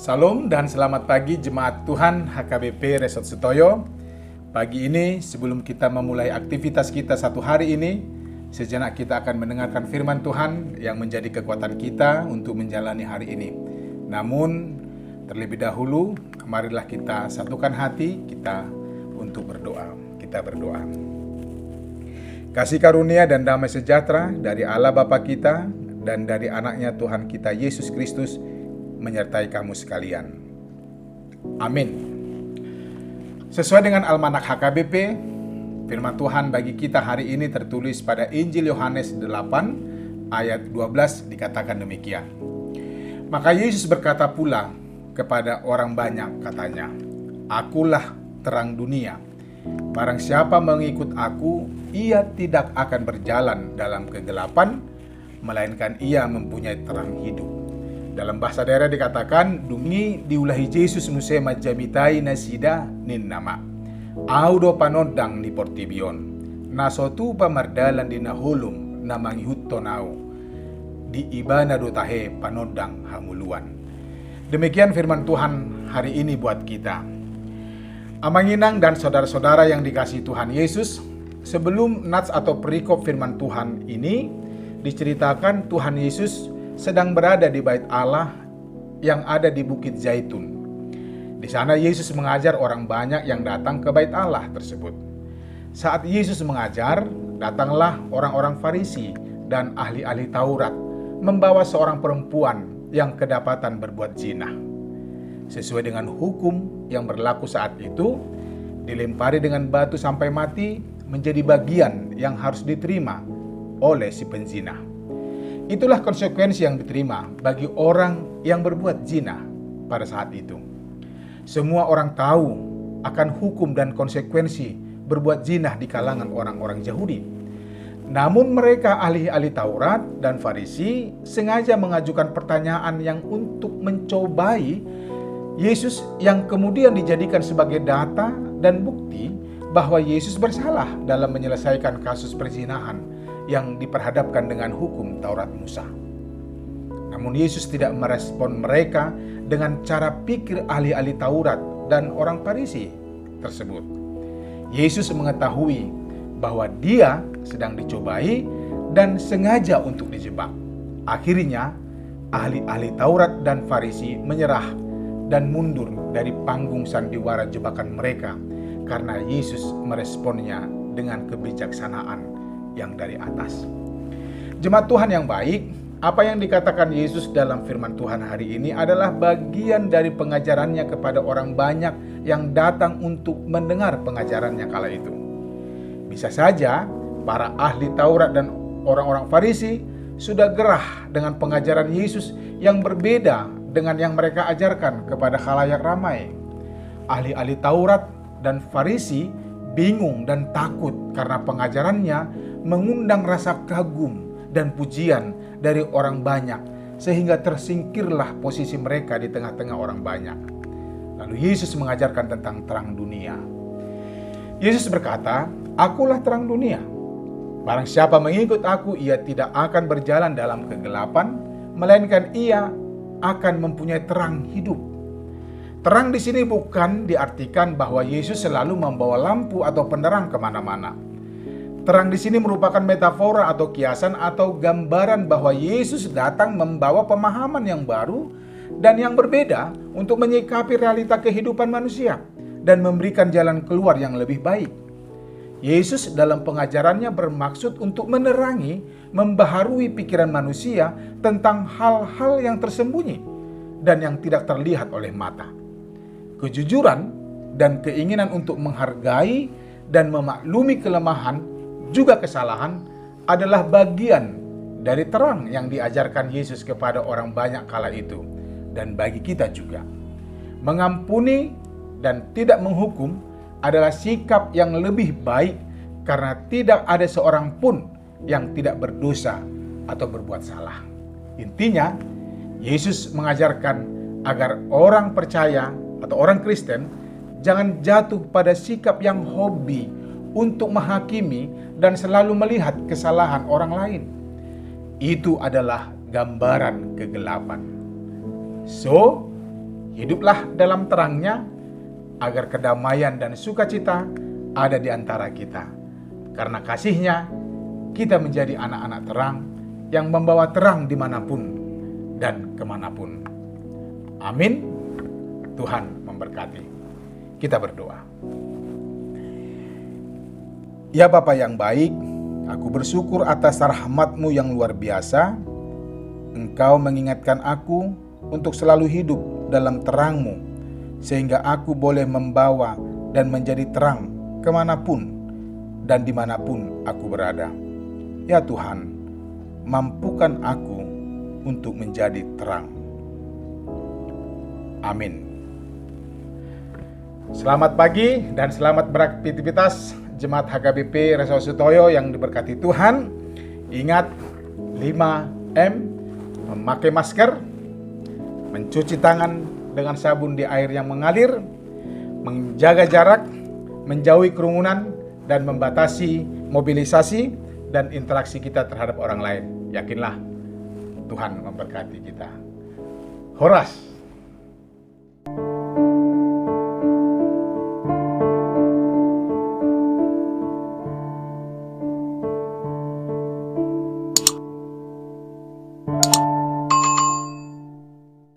Salam dan selamat pagi Jemaat Tuhan HKBP Resort Setoyo. Pagi ini sebelum kita memulai aktivitas kita satu hari ini, sejenak kita akan mendengarkan firman Tuhan yang menjadi kekuatan kita untuk menjalani hari ini. Namun terlebih dahulu, marilah kita satukan hati kita untuk berdoa. Kita berdoa. Kasih karunia dan damai sejahtera dari Allah Bapa kita dan dari anaknya Tuhan kita Yesus Kristus menyertai kamu sekalian. Amin. Sesuai dengan Almanak HKBP, firman Tuhan bagi kita hari ini tertulis pada Injil Yohanes 8 ayat 12 dikatakan demikian. Maka Yesus berkata pula kepada orang banyak, katanya, "Akulah terang dunia. Barang siapa mengikut aku, ia tidak akan berjalan dalam kegelapan, melainkan ia mempunyai terang hidup." Dalam bahasa daerah dikatakan, "Dungi diulahi Yesus musema jamitai nasida nin nama. Audo panodang di portibion. Nasotu pamardalan di nahulum namang hutonau. Di ibana dotahe panodang hamuluan." Demikian firman Tuhan hari ini buat kita. Amanginang dan saudara-saudara yang dikasihi Tuhan Yesus, sebelum nats atau perikop firman Tuhan ini diceritakan Tuhan Yesus sedang berada di bait Allah yang ada di Bukit Zaitun. Di sana Yesus mengajar orang banyak yang datang ke bait Allah tersebut. Saat Yesus mengajar, datanglah orang-orang Farisi dan ahli-ahli Taurat membawa seorang perempuan yang kedapatan berbuat zina. Sesuai dengan hukum yang berlaku saat itu, dilempari dengan batu sampai mati menjadi bagian yang harus diterima oleh si penzina. Itulah konsekuensi yang diterima bagi orang yang berbuat zina pada saat itu. Semua orang tahu akan hukum dan konsekuensi berbuat zina di kalangan orang-orang Yahudi. Namun mereka ahli-ahli Taurat dan Farisi sengaja mengajukan pertanyaan yang untuk mencobai Yesus, yang kemudian dijadikan sebagai data dan bukti bahwa Yesus bersalah dalam menyelesaikan kasus perzinahan yang diperhadapkan dengan hukum Taurat Musa. Namun Yesus tidak merespon mereka dengan cara pikir ahli-ahli Taurat dan orang Farisi tersebut. Yesus mengetahui bahwa dia sedang dicobai dan sengaja untuk dijebak. Akhirnya ahli-ahli Taurat dan Farisi menyerah dan mundur dari panggung sandiwara jebakan mereka karena Yesus meresponnya dengan kebijaksanaan yang dari atas. Jemaat Tuhan yang baik, apa yang dikatakan Yesus dalam firman Tuhan hari ini adalah bagian dari pengajarannya kepada orang banyak yang datang untuk mendengar pengajarannya kala itu. Bisa saja para ahli Taurat dan orang-orang Farisi sudah gerah dengan pengajaran Yesus yang berbeda dengan yang mereka ajarkan kepada khalayak ramai. Ahli-ahli Taurat dan Farisi bingung dan takut karena pengajarannya mengundang rasa kagum dan pujian dari orang banyak, sehingga tersingkirlah posisi mereka di tengah-tengah orang banyak. Lalu Yesus mengajarkan tentang terang dunia. Yesus berkata, "Akulah terang dunia. Barang siapa mengikut aku, ia tidak akan berjalan dalam kegelapan, melainkan ia akan mempunyai terang hidup." Terang di sini bukan diartikan bahwa Yesus selalu membawa lampu atau penerang kemana-mana. Terang di sini merupakan metafora atau kiasan atau gambaran bahwa Yesus datang membawa pemahaman yang baru dan yang berbeda untuk menyikapi realita kehidupan manusia dan memberikan jalan keluar yang lebih baik. Yesus dalam pengajarannya bermaksud untuk menerangi, membaharui pikiran manusia tentang hal-hal yang tersembunyi dan yang tidak terlihat oleh mata. Kejujuran dan keinginan untuk menghargai dan memaklumi kelemahan juga kesalahan adalah bagian dari terang yang diajarkan Yesus kepada orang banyak kala itu dan bagi kita juga. Mengampuni dan tidak menghukum adalah sikap yang lebih baik karena tidak ada seorang pun yang tidak berdosa atau berbuat salah. Intinya, Yesus mengajarkan agar orang percaya atau orang Kristen jangan jatuh pada sikap yang hobi untuk menghakimi dan selalu melihat kesalahan orang lain. Itu adalah gambaran kegelapan. So, Hiduplah dalam terangnya, agar kedamaian dan sukacita ada di antara kita. Karena kasih-Nya, kita menjadi anak-anak terang yang membawa terang dimanapun dan kemanapun. Amin. Tuhan memberkati. Kita berdoa. Ya Bapa yang baik, aku bersyukur atas rahmat-Mu yang luar biasa. Engkau mengingatkan aku untuk selalu hidup dalam terang-Mu, sehingga aku boleh membawa dan menjadi terang kemanapun dan dimanapun aku berada. Ya Tuhan, mampukan aku untuk menjadi terang. Amin. Selamat pagi dan selamat beraktivitas Jemaat HKBP Resahusutoyo yang diberkati Tuhan. Ingat 5M, memakai masker, mencuci tangan dengan sabun di air yang mengalir, menjaga jarak, menjauhi kerumunan, dan membatasi mobilisasi dan interaksi kita terhadap orang lain. Yakinlah Tuhan memberkati kita. Horas.